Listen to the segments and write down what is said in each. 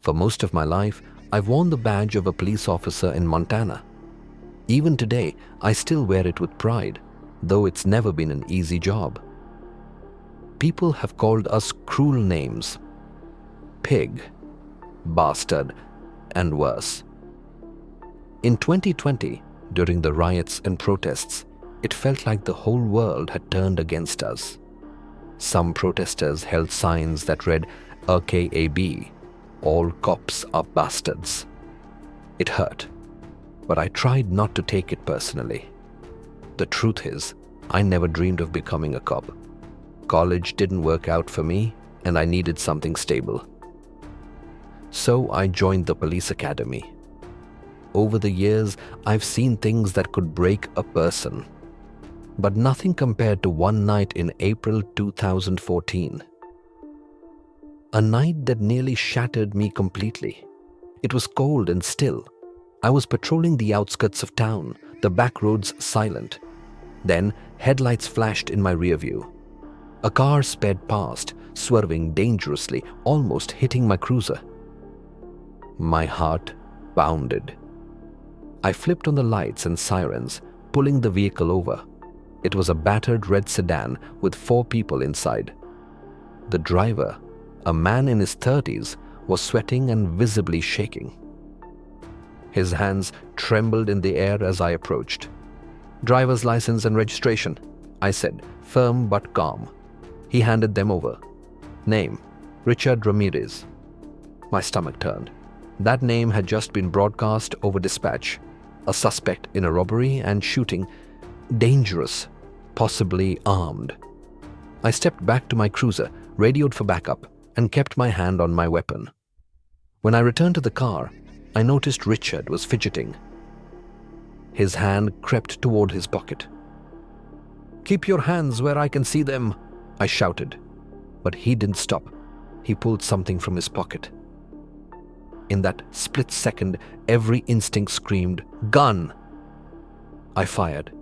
For most of my life, I've worn the badge of a police officer in Montana. Even today, I still wear it with pride, though it's never been an easy job. People have called us cruel names: pig, bastard, and worse. In 2020, during the riots and protests, it felt like the whole world had turned against us. Some protesters held signs that read RKAB, all cops are bastards. It hurt, but I tried not to take it personally. The truth is, I never dreamed of becoming a cop. College didn't work out for me, and I needed something stable. So I joined the police academy. Over the years, I've seen things that could break a person, but nothing compared to one night in April 2014. A night that nearly shattered me completely. It was cold and still. I was patrolling the outskirts of town, the back roads silent. Then, headlights flashed in my rear view. A car sped past, swerving dangerously, almost hitting my cruiser. My heart pounded. I flipped on the lights and sirens, pulling the vehicle over. It was a battered red sedan with 4 people inside. The driver, a man in his 30s, was sweating and visibly shaking. His hands trembled in the air as I approached. "Driver's license and registration," I said, firm but calm. He handed them over. "Name, Richard Ramirez." My stomach turned. That name had just been broadcast over dispatch. A suspect in a robbery and shooting. Dangerous, possibly armed. I stepped back to my cruiser, radioed for backup, and kept my hand on my weapon. When I returned to the car, I noticed Richard was fidgeting. His hand crept toward his pocket. "Keep your hands where I can see them," I shouted. But he didn't stop. He pulled something from his pocket. In that split second, every instinct screamed, "Gun!" I fired.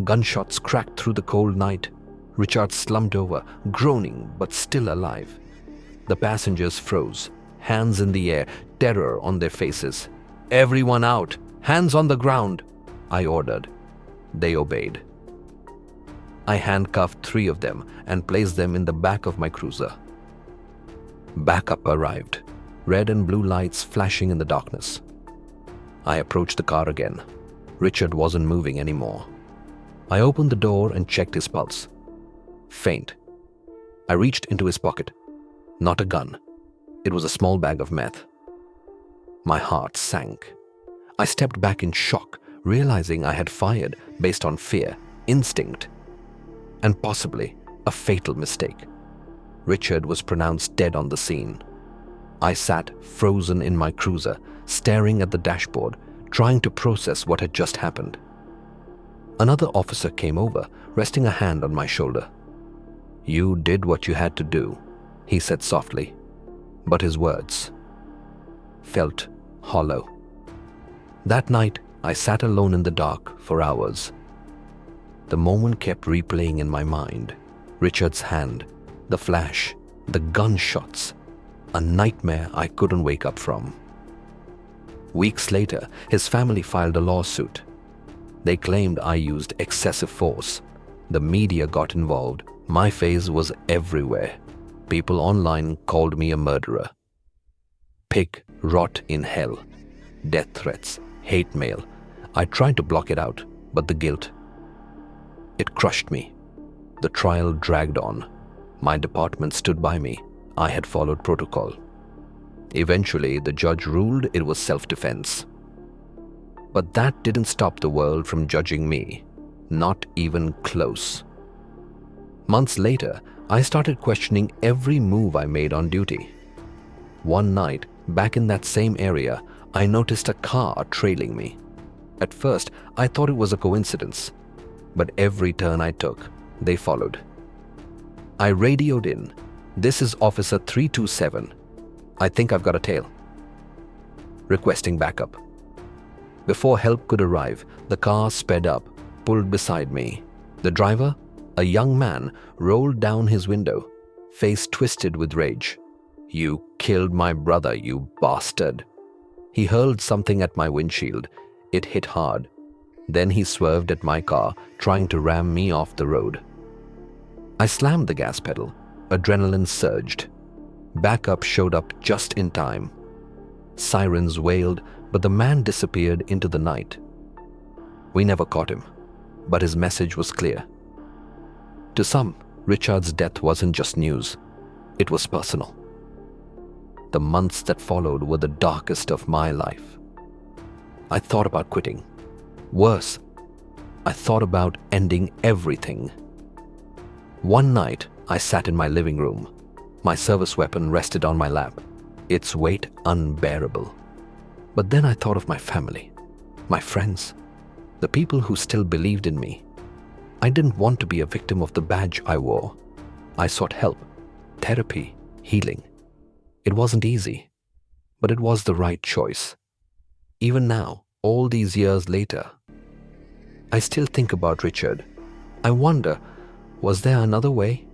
Gunshots cracked through the cold night. Richard slumped over, groaning but still alive. The passengers froze, hands in the air, terror on their faces. "Everyone out! Hands on the ground!" I ordered. They obeyed. I handcuffed 3 of them and placed them in the back of my cruiser. Backup arrived, red and blue lights flashing in the darkness. I approached the car again. Richard wasn't moving anymore. I opened the door and checked his pulse. Faint. I reached into his pocket. Not a gun. It was a small bag of meth. My heart sank. I stepped back in shock, realizing I had fired based on fear, instinct, and possibly a fatal mistake. Richard was pronounced dead on the scene. I sat frozen in my cruiser, staring at the dashboard, trying to process what had just happened. Another officer came over, resting a hand on my shoulder. "You did what you had to do," he said softly, but his words felt hollow. That night, I sat alone in the dark for hours. The moment kept replaying in my mind. Richard's hand, the flash, the gunshots, a nightmare I couldn't wake up from. Weeks later, his family filed a lawsuit. They claimed I used excessive force. The media got involved. My face was everywhere. People online called me a murderer. Pig rot in hell. Death threats, hate mail. I tried to block it out, but the guilt, it crushed me. The trial dragged on. My department stood by me. I had followed protocol. Eventually, the judge ruled it was self-defense. But that didn't stop the world from judging me. Not even close. Months later, I started questioning every move I made on duty. One night, back in that same area, I noticed a car trailing me. At first, I thought it was a coincidence, but every turn I took, they followed. I radioed in, "This is Officer 327. I think I've got a tail," requesting backup. Before help could arrive, the car sped up, pulled beside me. The driver, a young man, rolled down his window, face twisted with rage. "You killed my brother, you bastard." He hurled something at my windshield. It hit hard. Then he swerved at my car, trying to ram me off the road. I slammed the gas pedal. Adrenaline surged. Backup showed up just in time. Sirens wailed, but the man disappeared into the night. We never caught him, but his message was clear. To some, Richard's death wasn't just news. It was personal. The months that followed were the darkest of my life. I thought about quitting. Worse, I thought about ending everything. One night, I sat in my living room. My service weapon rested on my lap, its weight unbearable. But then I thought of my family, my friends, the people who still believed in me. I didn't want to be a victim of the badge I wore. I sought help, therapy, healing. It wasn't easy, but it was the right choice. Even now, all these years later, I still think about Richard. I wonder, was there another way?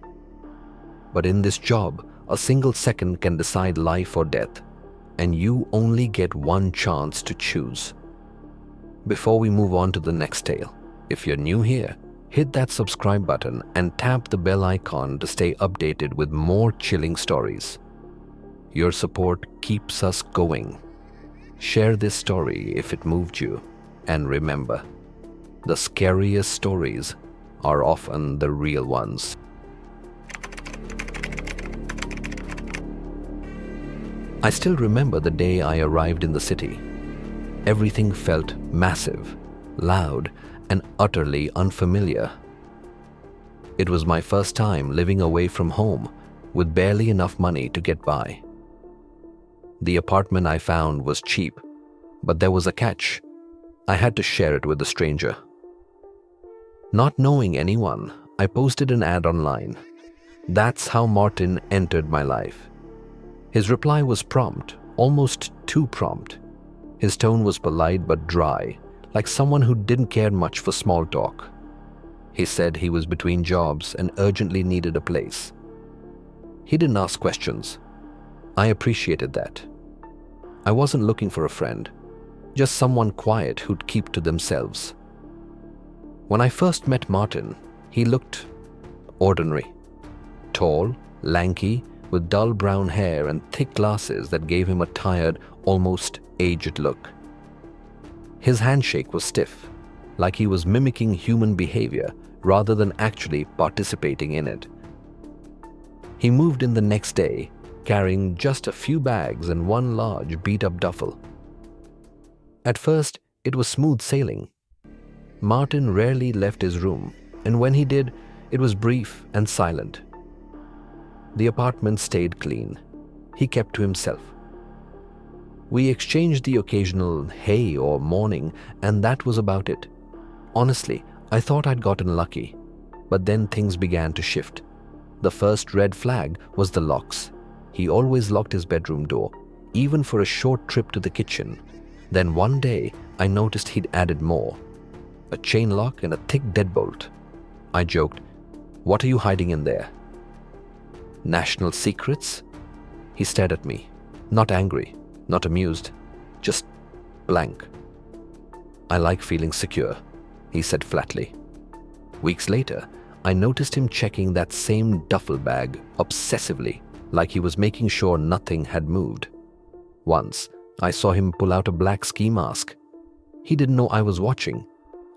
But in this job, a single second can decide life or death, and you only get one chance to choose. Before we move on to the next tale, if you're new here, hit that subscribe button and tap the bell icon to stay updated with more chilling stories. Your support keeps us going. Share this story if it moved you, and remember, the scariest stories are often the real ones. I still remember the day I arrived in the city. Everything felt massive, loud, and utterly unfamiliar. It was my first time living away from home with barely enough money to get by. The apartment I found was cheap, but there was a catch. I had to share it with a stranger. Not knowing anyone, I posted an ad online. That's how Martin entered my life. His reply was prompt, almost too prompt. His tone was polite but dry, like someone who didn't care much for small talk. He said he was between jobs and urgently needed a place. He didn't ask questions. I appreciated that. I wasn't looking for a friend, just someone quiet who'd keep to themselves. When I first met Martin, he looked ordinary. Tall, lanky, with dull brown hair and thick glasses that gave him a tired, almost aged look. His handshake was stiff, like he was mimicking human behavior rather than actually participating in it. He moved in the next day, carrying just a few bags and one large beat-up duffel. At first, it was smooth sailing. Martin rarely left his room, and when he did, it was brief and silent. The apartment stayed clean. He kept to himself. We exchanged the occasional hey or morning, and that was about it. Honestly, I thought I'd gotten lucky, but then things began to shift. The first red flag was the locks. He always locked his bedroom door, even for a short trip to the kitchen. Then one day, I noticed he'd added more. A chain lock and a thick deadbolt. I joked, "What are you hiding in there?" "National secrets?" He stared at me, not angry, not amused, just blank. "I like feeling secure," he said flatly. Weeks later, I noticed him checking that same duffel bag obsessively, like he was making sure nothing had moved. Once, I saw him pull out a black ski mask. He didn't know I was watching.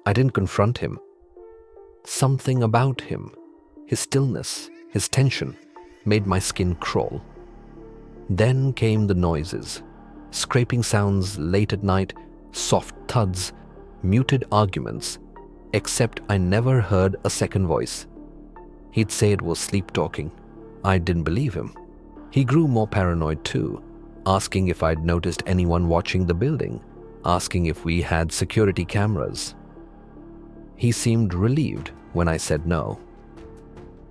I didn't confront him. Something about him, his stillness, his tension, made my skin crawl. Then came the noises. Scraping sounds late at night, soft thuds, muted arguments, except I never heard a second voice. He'd say it was sleep talking. I didn't believe him. He grew more paranoid too, asking if I'd noticed anyone watching the building, asking if we had security cameras. He seemed relieved when I said no.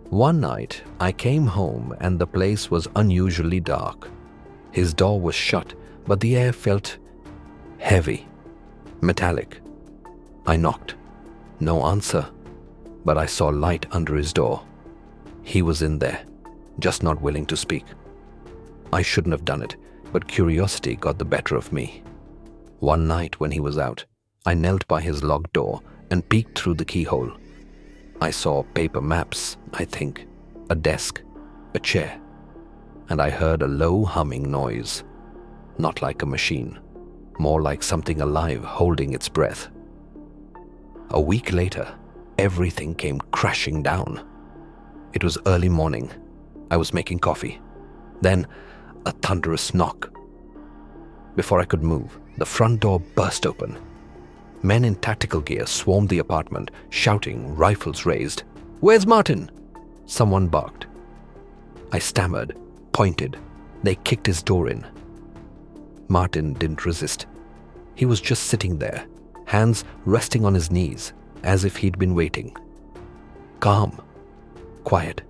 One night, I came home and the place was unusually dark. His door was shut, but the air felt heavy, metallic. I knocked. No answer, but I saw light under his door. He was in there, just not willing to speak. I shouldn't have done it, but curiosity got the better of me. One night when he was out, I knelt by his locked door and peeked through the keyhole. I saw paper maps, I think, a desk, a chair, and I heard a low humming noise. Not like a machine, more like something alive holding its breath. A week later, everything came crashing down. It was early morning. I was making coffee. Then, a thunderous knock. Before I could move, the front door burst open. Men in tactical gear swarmed the apartment, shouting, rifles raised. "Where's Martin?" Someone barked. I stammered, pointed. They kicked his door in. Martin didn't resist. He was just sitting there, hands resting on his knees, as if he'd been waiting. Calm, quiet.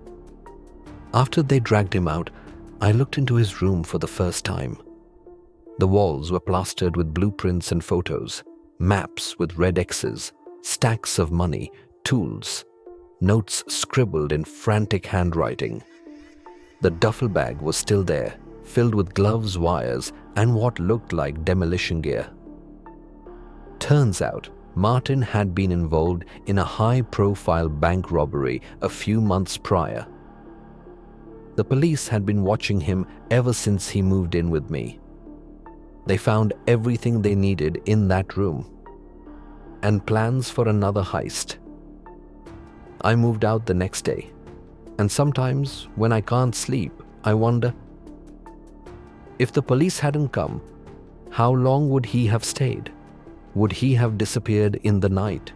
After they dragged him out, I looked into his room for the first time. The walls were plastered with blueprints and photos, maps with red X's, stacks of money, tools, notes scribbled in frantic handwriting. The duffel bag was still there, filled with gloves, wires, and what looked like demolition gear. Turns out, Martin had been involved in a high-profile bank robbery a few months prior. The police had been watching him ever since he moved in with me. They found everything they needed in that room, and plans for another heist. I moved out the next day, and sometimes when I can't sleep, I wonder, if the police hadn't come, how long would he have stayed? Would he have disappeared in the night?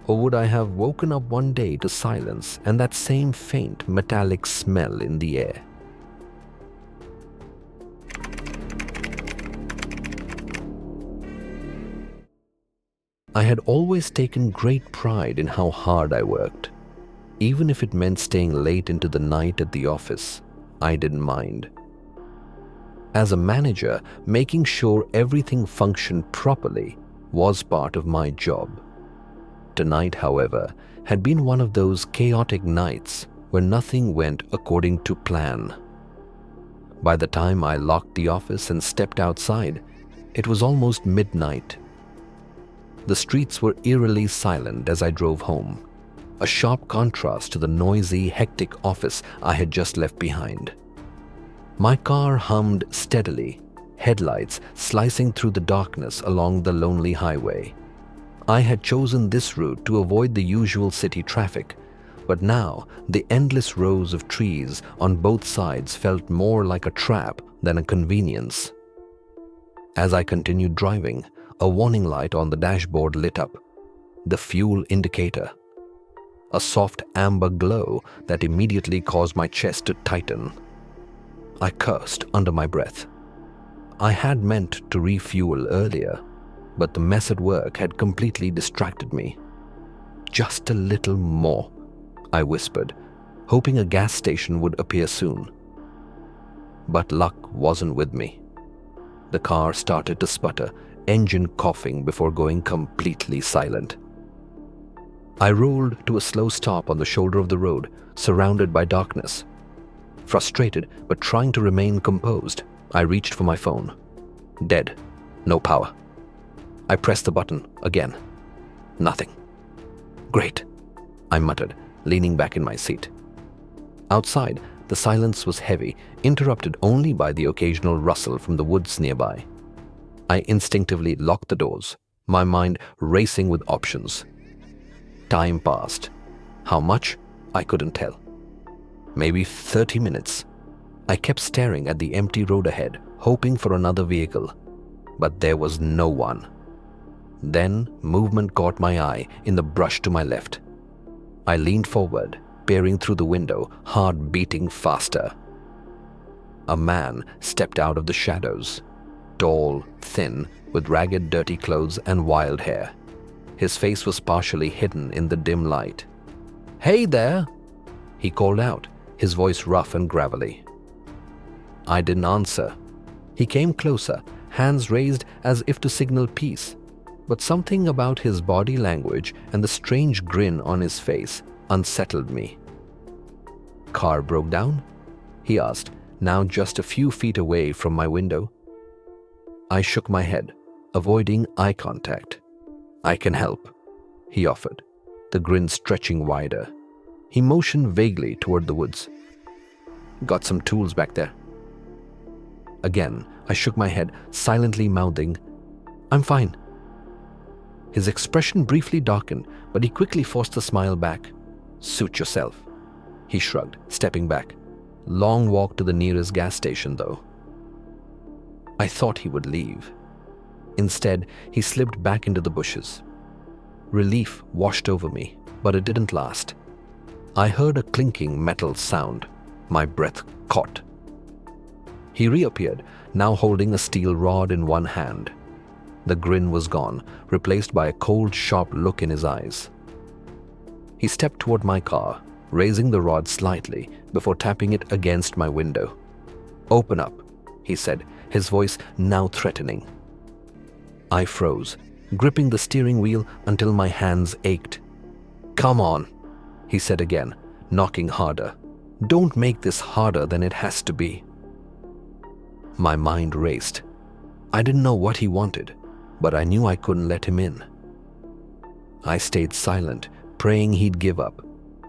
Or would I have woken up one day to silence and that same faint metallic smell in the air? I had always taken great pride in how hard I worked. Even if it meant staying late into the night at the office, I didn't mind. As a manager, making sure everything functioned properly was part of my job. Tonight, however, had been one of those chaotic nights where nothing went according to plan. By the time I locked the office and stepped outside, it was almost midnight. The streets were eerily silent as I drove home, a sharp contrast to the noisy, hectic office I had just left behind. My car hummed steadily, headlights slicing through the darkness along the lonely highway. I had chosen this route to avoid the usual city traffic, but now the endless rows of trees on both sides felt more like a trap than a convenience. As I continued driving, a warning light on the dashboard lit up, the fuel indicator. A soft amber glow that immediately caused my chest to tighten. I cursed under my breath. I had meant to refuel earlier, but the mess at work had completely distracted me. Just a little more, I whispered, hoping a gas station would appear soon. But luck wasn't with me. The car started to sputter, engine coughing before going completely silent. I rolled to a slow stop on the shoulder of the road, surrounded by darkness. Frustrated but trying to remain composed, I reached for my phone. Dead. No power. I pressed the button again. Nothing. Great, I muttered, leaning back in my seat. Outside, the silence was heavy, interrupted only by the occasional rustle from the woods nearby. I instinctively locked the doors, my mind racing with options. Time passed. How much? I couldn't tell. Maybe 30 minutes. I kept staring at the empty road ahead, hoping for another vehicle, but there was no one. Then movement caught my eye in the brush to my left. I leaned forward, peering through the window, heart beating faster. A man stepped out of the shadows, tall, thin, with ragged, dirty clothes and wild hair. His face was partially hidden in the dim light. "Hey there!" he called out, his voice rough and gravelly. I didn't answer. He came closer, hands raised as if to signal peace, but something about his body language and the strange grin on his face unsettled me. "Car broke down?" he asked, now just a few feet away from my window. I shook my head, avoiding eye contact. "I can help," he offered, the grin stretching wider. He motioned vaguely toward the woods. "Got some tools back there." Again, I shook my head, silently mouthing, "I'm fine." His expression briefly darkened, but he quickly forced a smile back. "Suit yourself," he shrugged, stepping back. "Long walk to the nearest gas station, though." I thought he would leave. Instead, he slipped back into the bushes. Relief washed over me, but it didn't last. I heard a clinking metal sound. My breath caught. He reappeared, now holding a steel rod in one hand. The grin was gone, replaced by a cold, sharp look in his eyes. He stepped toward my car, raising the rod slightly before tapping it against my window. "Open up," he said, his voice now threatening. I froze, gripping the steering wheel until my hands ached. "Come on," he said again, knocking harder. "Don't make this harder than it has to be." My mind raced. I didn't know what he wanted, but I knew I couldn't let him in. I stayed silent, praying he'd give up.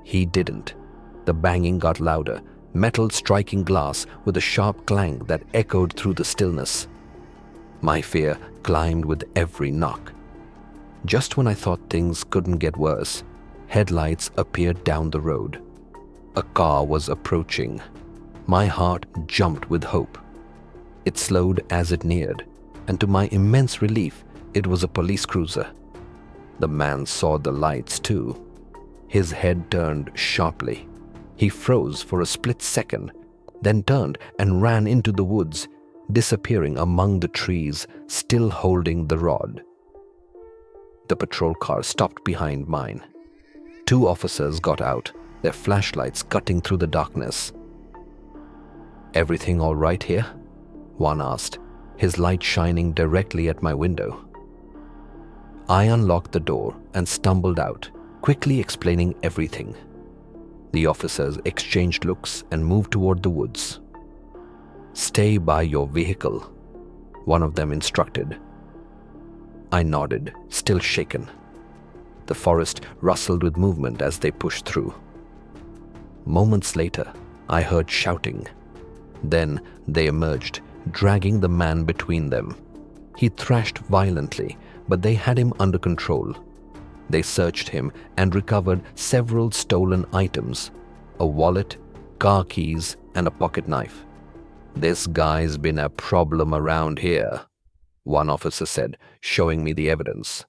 He didn't. The banging got louder, metal striking glass with a sharp clang that echoed through the stillness. My fear climbed with every knock. Just when I thought things couldn't get worse, headlights appeared down the road. A car was approaching. My heart jumped with hope. It slowed as it neared, and to my immense relief, it was a police cruiser. The man saw the lights too. His head turned sharply. He froze for a split second, then turned and ran into the woods, disappearing among the trees, still holding the rod. The patrol car stopped behind mine. 2 officers got out, their flashlights cutting through the darkness. "Everything all right here?" one asked, his light shining directly at my window. I unlocked the door and stumbled out, quickly explaining everything. The officers exchanged looks and moved toward the woods. "Stay by your vehicle," one of them instructed. I nodded, still shaken. The forest rustled with movement as they pushed through. Moments later, I heard shouting. Then they emerged, dragging the man between them. He thrashed violently, but they had him under control. They searched him and recovered several stolen items: a wallet, car keys, and a pocket knife. "This guy's been a problem around here," one officer said, showing me the evidence.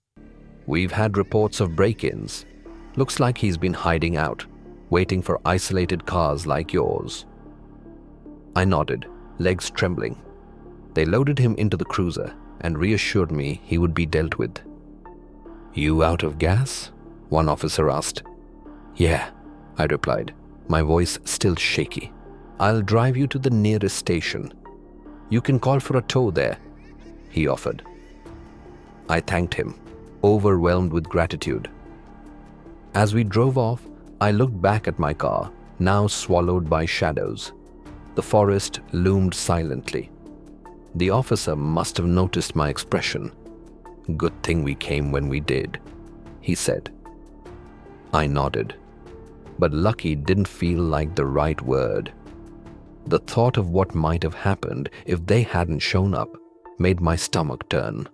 "We've had reports of break-ins. Looks like he's been hiding out, waiting for isolated cars like yours." I nodded, legs trembling. They loaded him into the cruiser and reassured me he would be dealt with. "You out of gas?" one officer asked. "Yeah," I replied, my voice still shaky. "I'll drive you to the nearest station. You can call for a tow there," he offered. I thanked him, overwhelmed with gratitude. As we drove off, I looked back at my car, now swallowed by shadows. The forest loomed silently. The officer must have noticed my expression. "Good thing we came when we did," he said. I nodded, but lucky didn't feel like the right word. The thought of what might have happened if they hadn't shown up made my stomach turn.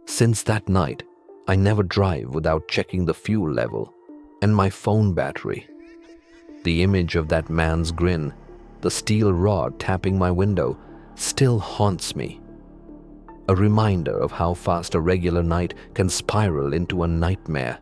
Since that night, I never drive without checking the fuel level and my phone battery. The image of that man's grin, the steel rod tapping my window, still haunts me. A reminder of how fast a regular night can spiral into a nightmare.